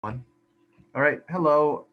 One. All right, hello.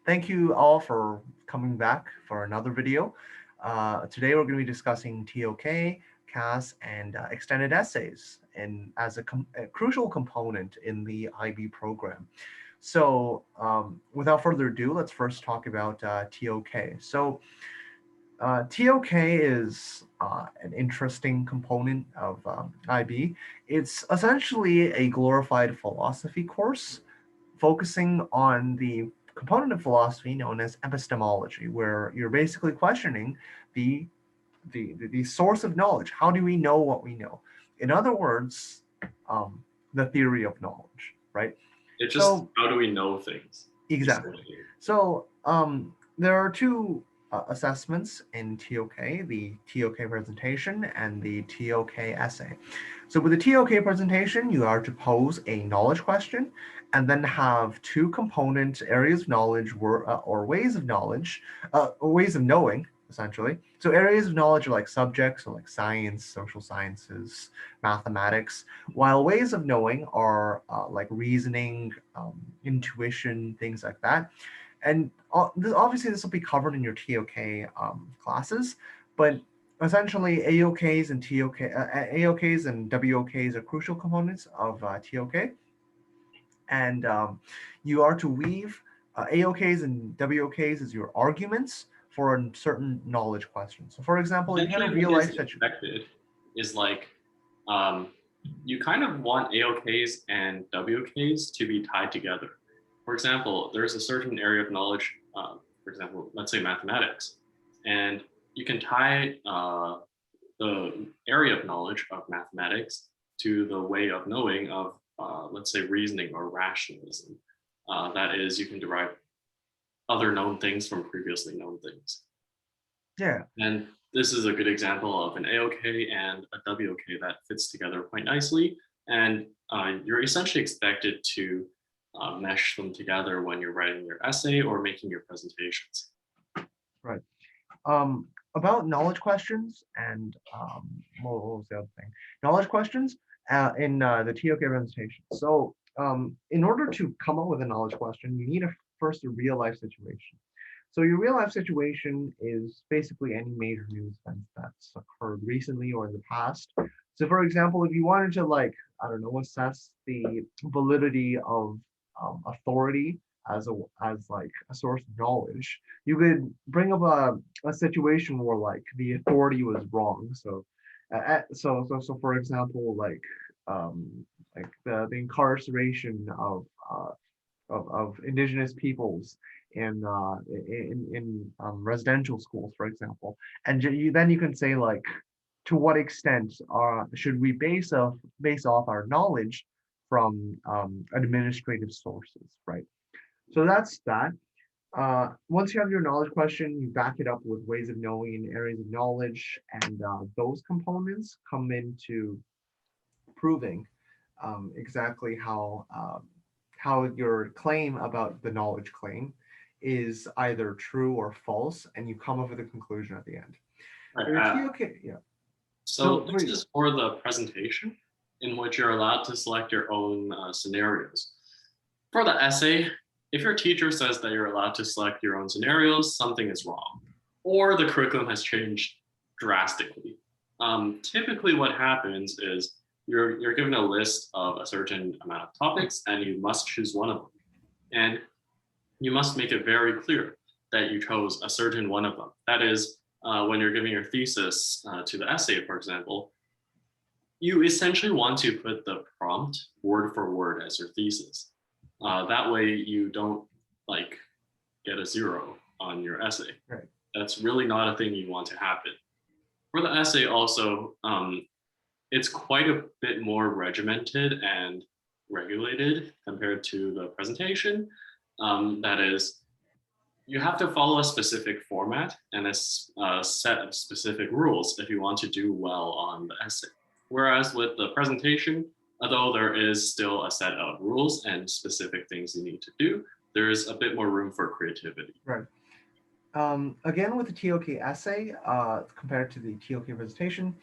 Thank you all for coming back for another video. Today we're going to be discussing ToK, CAS, and extended essays, and as a crucial component in the IB program. So without further ado, let's first talk about ToK. So ToK is an interesting component of IB. It's essentially a glorified philosophy course focusing on the component of philosophy known as epistemology, where you're basically questioning the, the source of knowledge. How do we know what we know? In other words, the theory of knowledge, right? It's just So how do we know things? exactly. Essentially. So there are two assessments in ToK, the ToK presentation and the ToK essay. So with the ToK presentation, you are to pose a knowledge question and then have two component areas of knowledge or ways of knowledge, or ways of knowing, essentially. So areas of knowledge are like subjects, so like science, social sciences, mathematics, while ways of knowing are like reasoning, intuition, things like that. And obviously this will be covered in your ToK classes, but essentially AOKs and AOKs and WOKs are crucial components of ToK, and you are to weave AOKs and WOKs as your arguments for a certain knowledge question. So for example, if you had a Essentially, real what is life situation. expected is like um, you kind of want AOKs and WOKs to be tied together. For example, there's a certain area of knowledge, for example, let's say mathematics, and you can tie the area of knowledge of mathematics to the way of knowing of, let's say, reasoning or rationalism. That is, you can derive other known things from previously known things. Yeah. And this is a good example of an AOK and a WOK that fits together quite nicely. And you're essentially expected to mesh them together when you're writing your essay or making your presentations. Right. About knowledge questions and what was the other thing? Knowledge questions in the TOK presentation. So in order to come up with a knowledge question, you need first a real life situation. So your real life situation is basically any major news events that's occurred recently or in the past. So for example, if you wanted to like, I don't know, assess the validity of authority as like a source of knowledge, you could bring up a situation where like the authority was wrong. So for example, like the incarceration of indigenous peoples in residential schools, for example, and then you can say like, to what extent should we base off our knowledge from administrative sources, right? So that's that. Once you have your knowledge question, you back it up with ways of knowing and areas of knowledge, and those components come into proving exactly how your claim about the knowledge claim is either true or false, and you come up with a conclusion at the end. Your Right. TOK, yeah. So this is for the presentation in which you're allowed to select your own scenarios. For the essay, if your teacher says that you're allowed to select your own scenarios, something is wrong, or the curriculum has changed drastically. Typically what happens is you're given a list of a certain amount of topics and you must choose one of them. And you must make it very clear that you chose a certain one of them. That is, when you're giving your thesis to the essay, for example, you essentially want to put the prompt word for word as your thesis. That way you don't like get a 0 on your essay. Right. That's really not a thing you want to happen. For the essay also, it's quite a bit more regimented and regulated compared to the presentation. That is, you have to follow a specific format and a set of specific rules if you want to do well on the essay. Whereas with the presentation, although there is still a set of rules and specific things you need to do, there's a bit more room for creativity. Right. Again, with the TOK essay, compared to the TOK presentation,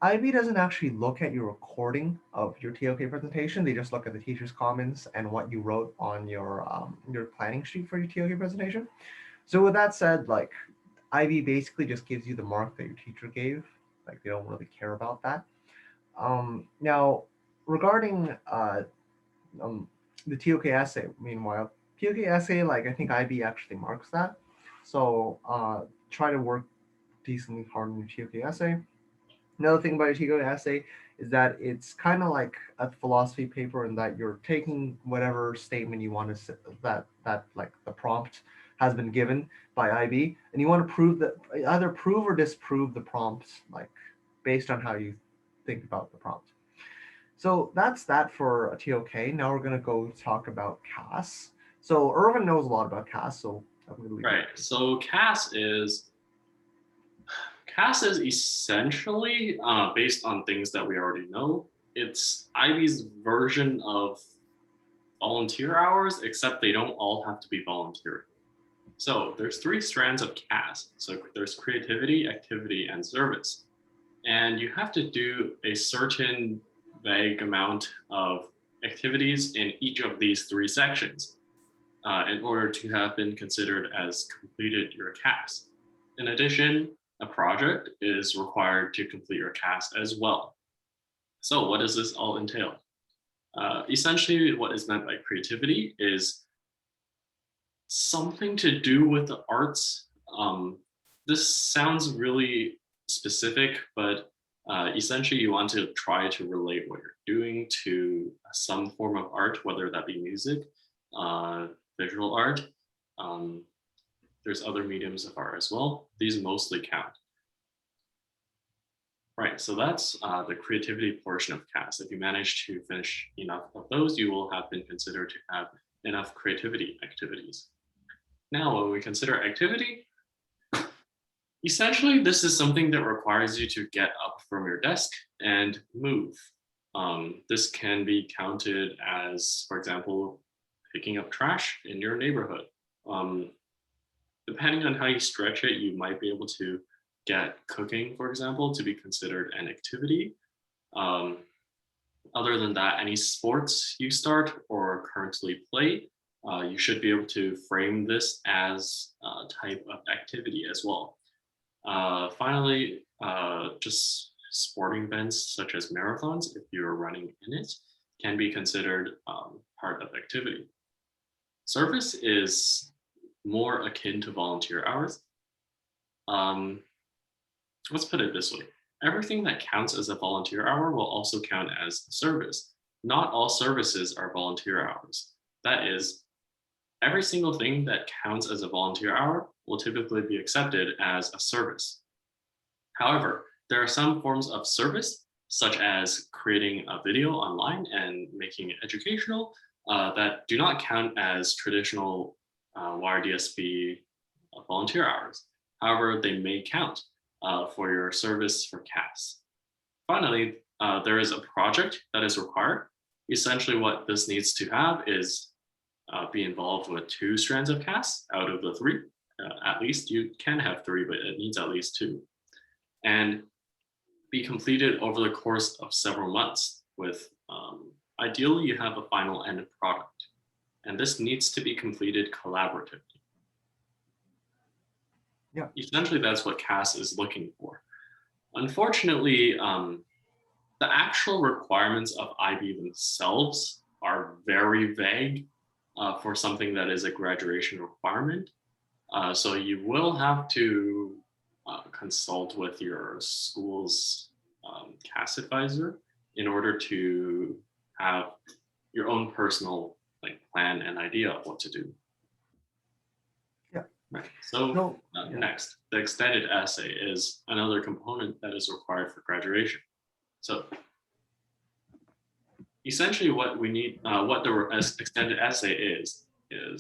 IB doesn't actually look at your recording of your ToK presentation. They just look at the teacher's comments and what you wrote on your planning sheet for your ToK presentation. So with that said, like IB basically just gives you the mark that your teacher gave. Like they don't really care about that. Now, regarding um, the ToK essay, meanwhile, ToK essay, like I think IB actually marks that. So try to work decently hard on your ToK essay. Another thing about a ToK essay is that it's kind of like a philosophy paper in that you're taking whatever statement you want to say, that like the prompt has been given by IB, and you want to prove that either prove or disprove the prompt, like based on how you think about the prompt. So that's that for a ToK. Now we're gonna go talk about CAS. So Irvin knows a lot about CAS, so I'm gonna leave. Right. So CAS is essentially based on things that we already know. It's IB's version of volunteer hours, except they don't all have to be volunteer. So there's 3 strands of CAS. So there's creativity, activity, and service. And you have to do a certain vague amount of activities in each of these 3 sections in order to have been considered as completed your CAS. In addition, a project is required to complete your CAS as well. So what does this all entail? Essentially, what is meant by creativity is something to do with the arts. This sounds really specific, but essentially you want to try to relate what you're doing to some form of art, whether that be music, visual art. There's other mediums of art as well. These mostly count. Right, so that's the creativity portion of CAS. If you manage to finish enough of those, you will have been considered to have enough creativity activities. Now, when we consider activity, essentially this is something that requires you to get up from your desk and move. This can be counted as, for example, picking up trash in your neighborhood. Depending on how you stretch it, you might be able to get cooking, for example, to be considered an activity. Other than that, any sports you start or currently play, you should be able to frame this as a type of activity as well. Finally, just sporting events such as marathons, if you're running in it, can be considered part of activity. Service is more akin to volunteer hours. Let's put it this way. Everything that counts as a volunteer hour will also count as service. Not all services are volunteer hours. That is, every single thing that counts as a volunteer hour will typically be accepted as a service. However, there are some forms of service, such as creating a video online and making it educational, that do not count as traditional YRDSB volunteer hours. However, they may count for your service for CAS. Finally, there is a project that is required. Essentially, what this needs to have is be involved with 2 strands of CAS out of the 3. At least you can have 3, but it needs at least 2. And be completed over the course of several months with, ideally you have a final end product. And this needs to be completed collaboratively. Yeah. Essentially, that's what CAS is looking for. Unfortunately, the actual requirements of IB themselves are very vague for something that is a graduation requirement. So you will have to consult with your school's CAS advisor in order to have your own personal plan and idea of what to do. Yeah. Right. So next, the extended essay is another component that is required for graduation. So essentially what we need, what the extended essay is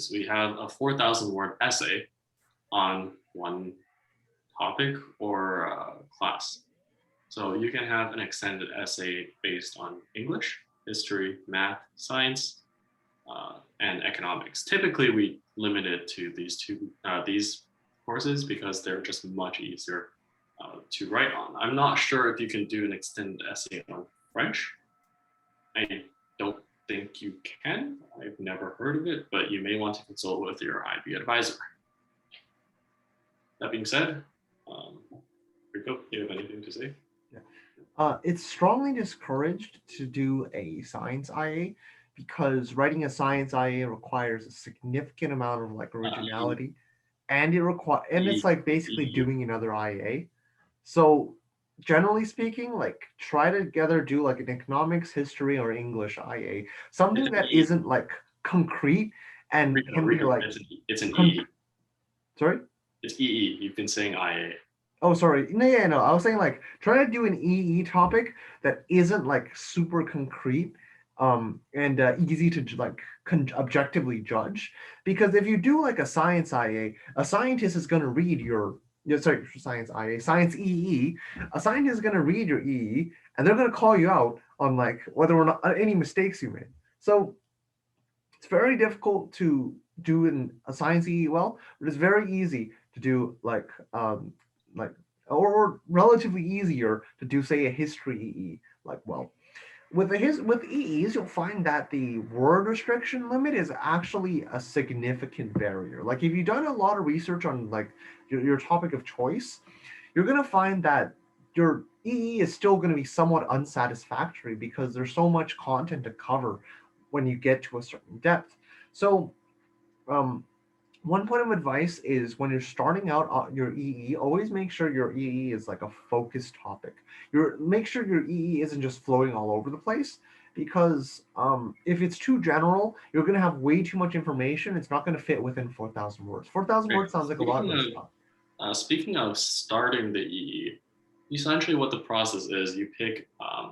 we have a 4,000 word essay on one topic or class. So you can have an extended essay based on English, history, math, science, and economics. Typically, we limit it to these courses because they're just much easier to write on. I'm not sure if you can do an extended essay on French. I don't think you can. I've never heard of it, but you may want to consult with your IB advisor. That being said, Rico, do you have anything to say? It's strongly discouraged to do a science IA because writing a science IA requires a significant amount of like originality, and it's like basically doing another IA. So generally speaking, like try to together do like an economics, history, or English IA, something that isn't like concrete and can be like it's an E. Sorry? It's EE. You've been saying IA. Oh, sorry. No, yeah, no. I was saying like try to do an EE topic that isn't like super concrete, and easy to like objectively judge. Because if you do like a science IA, a scientist is going to read your sorry, science IA, science EE. A scientist is going to read your EE, and they're going to call you out on like whether or not any mistakes you made. So it's very difficult to do in a science EE well, but it's very easy to do like or relatively easier to do say a history EE like well. With EEs, you'll find that the word restriction limit is actually a significant barrier. Like if you've done a lot of research on like your topic of choice, you're gonna find that your EE is still going to be somewhat unsatisfactory because there's so much content to cover when you get to a certain depth. So um, one point of advice is when you're starting out your EE, always make sure your EE is like a focused topic. Make sure your EE isn't just floating all over the place because if it's too general, you're going to have way too much information. It's not going to fit within 4,000 words. 4,000 words sounds like a lot. Speaking of starting the EE, essentially what the process is, you pick a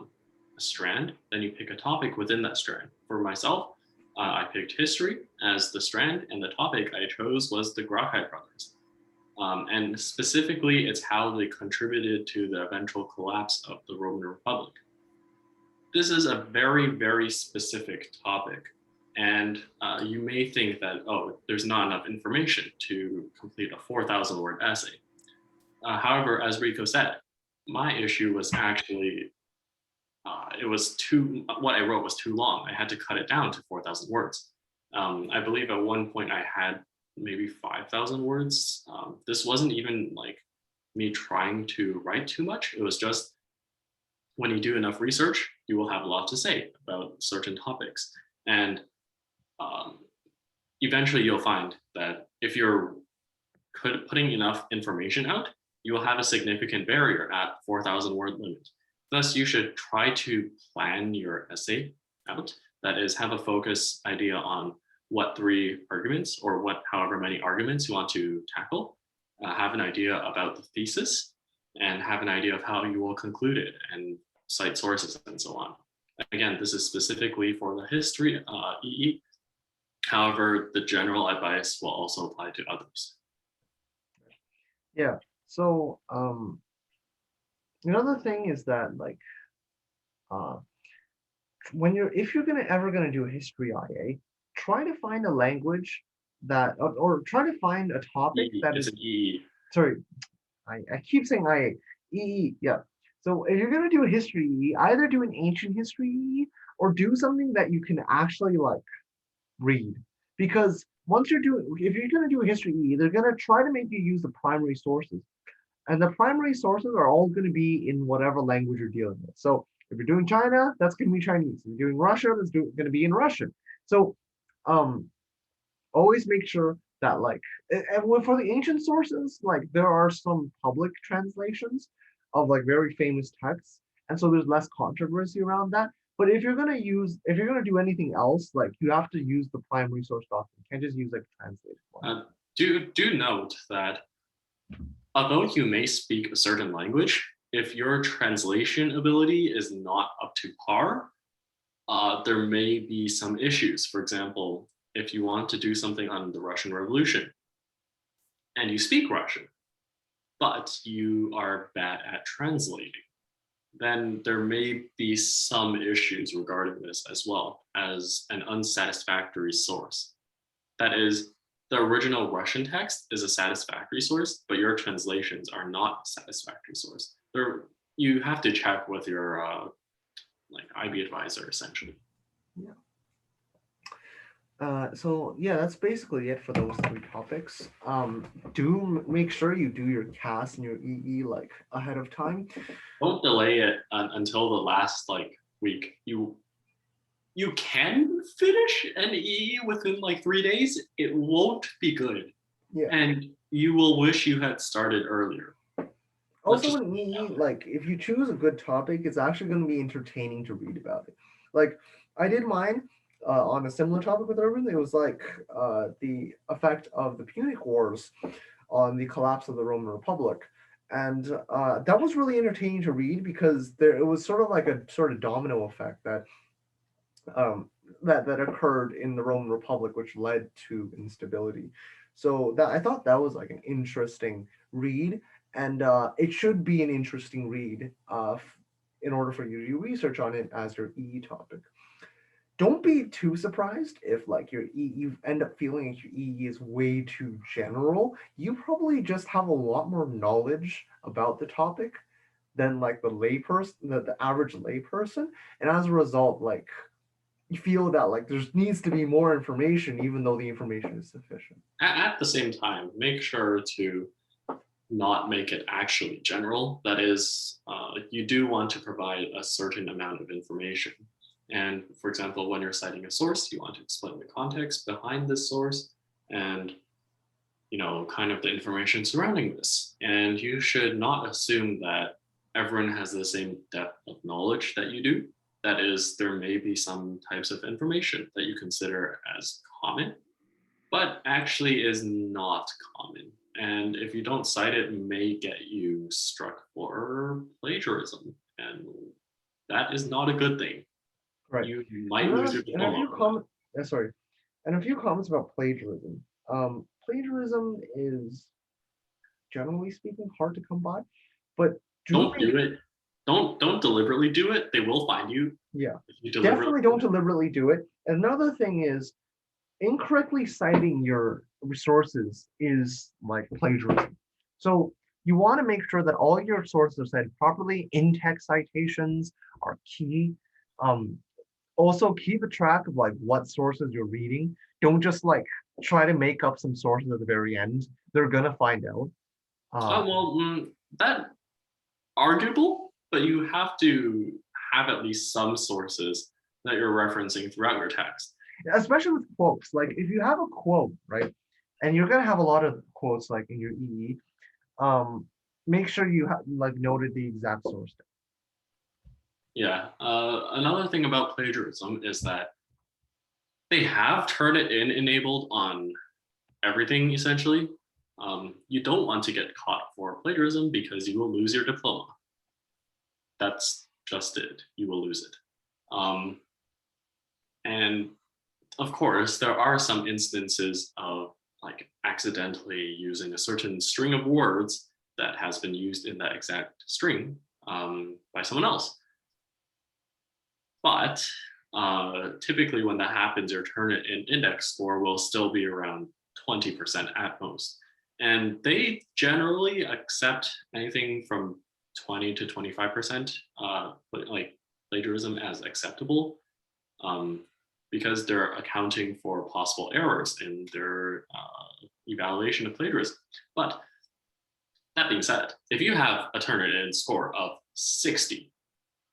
strand, then you pick a topic within that strand. For myself, I picked history as the strand, and the topic I chose was the Gracchi brothers. And specifically, it's how they contributed to the eventual collapse of the Roman Republic. This is a very, very specific topic. And you may think that, oh, there's not enough information to complete a 4,000 word essay. However, as Rico said, my issue was actually, what I wrote was too long. I had to cut it down to 4,000 words. I believe at one point I had maybe 5,000 words. This wasn't even like me trying to write too much. It was just when you do enough research, you will have a lot to say about certain topics. And eventually you'll find that if you're putting enough information out, you will have a significant barrier at 4,000 word limit. Thus, you should try to plan your essay out. That is, have a focus idea on what 3 arguments or however many arguments you want to tackle. Have an idea about the thesis and have an idea of how you will conclude it and cite sources and so on. Again, this is specifically for the history EE. However, the general advice will also apply to others. Yeah. So another thing is that like if you're ever gonna do a history IA, try to find a language that or try to find a topic that is an EE. Sorry, I keep saying IA. EE, yeah. So if you're gonna do a history EE, either do an ancient history EE or do something that you can actually like read. Because if you're gonna do a history EE, they're gonna try to make you use the primary sources. And the primary sources are all going to be in whatever language you're dealing with. So if you're doing China, that's going to be Chinese. If you're doing Russia, that's going to be in Russian. So always make sure that like, and for the ancient sources, like there are some public translations of like very famous texts. And so there's less controversy around that. But if you're going to do anything else, like you have to use the primary source document. You can't just use like a translated one. Do note that although you may speak a certain language, if your translation ability is not up to par, there may be some issues. For example, if you want to do something on the Russian Revolution and you speak Russian, but you are bad at translating, then there may be some issues regarding this as well as an unsatisfactory source. That is, the original Russian text is a satisfactory source, but your translations are not a satisfactory source. You have to check with your like IB advisor essentially. Yeah. So yeah, that's basically it for those 3 topics. Do make sure you do your CAS and your EE like ahead of time. Don't delay it until the last like week. You can finish an EE within like 3 days. It won't be good, Yeah. and you will wish you had started earlier. Also, in EE, like if you choose a good topic, it's actually going to be entertaining to read about it. Like I did mine on a similar topic with Urban. It was like the effect of the Punic Wars on the collapse of the Roman Republic. And that was really entertaining to read because it was sort of like a sort of domino effect that occurred in the Roman Republic, which led to instability. So I thought that was like an interesting read, and it should be an interesting read in order for you to do research on it as your EE topic. Don't be too surprised if like you end up feeling like your EE is way too general. You probably just have a lot more knowledge about the topic than like the average layperson, and as a result, like you feel that like there needs to be more information, even though the information is sufficient. At the same time, make sure to not make it actually general. That is, you do want to provide a certain amount of information. And for example, when you're citing a source, you want to explain the context behind this source and kind of the information surrounding this. And you should not assume that everyone has the same depth of knowledge that you do. That is, there may be some types of information that you consider as common, but actually is not common. And if you don't cite it, it may get you struck for plagiarism. And that is not a good thing. Right. You might lose your diploma. And a few comments about plagiarism. Plagiarism is, generally speaking, hard to come by, but don't do it. Don't deliberately do it. They will find you. Yeah, definitely don't deliberately do it. Another thing is incorrectly citing your resources is like plagiarism. So you want to make sure that all your sources are cited properly. In-text citations are key. Also keep a track of like what sources you're reading. Don't just like try to make up some sources at the very end. They're gonna find out. That arguable, but you have to have at least some sources that you're referencing throughout your text. Especially with quotes. Like if you have a quote, right, and you're gonna have a lot of quotes like in your EE, make sure you have like noted the exact source. Yeah. Another thing about plagiarism is that they have Turnitin enabled on everything essentially. You don't want to get caught for plagiarism because you will lose your diploma. That's just it. You will lose it. And of course, there are some instances of like accidentally using a certain string of words that has been used in that exact string by someone else. But typically when that happens, your Turnitin index score will still be around 20% at most. And they generally accept anything from 20 to 25% like plagiarism as acceptable because they're accounting for possible errors in their evaluation of plagiarism. But that being said, if you have a Turnitin score of 60,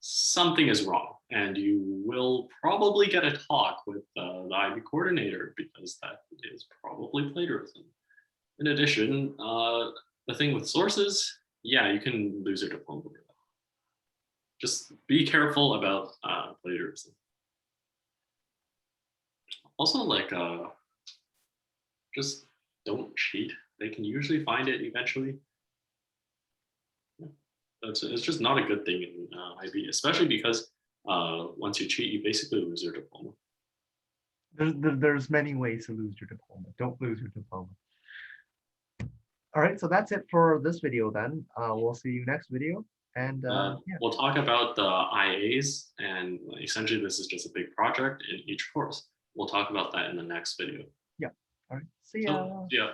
something is wrong, and you will probably get a talk with the IB coordinator because that is probably plagiarism. In addition, the thing with sources, yeah, you can lose your diploma. Just be careful about plagiarism. Also, like, just don't cheat. They can usually find it eventually. It's just not a good thing in IB, especially because once you cheat, you basically lose your diploma. There's many ways to lose your diploma. Don't lose your diploma. All right, so that's it for this video then. We'll see you next video. And yeah. We'll talk about the IAs, and essentially this is just a big project in each course. We'll talk about that in the next video. Yeah. All right. See So, ya. yeah.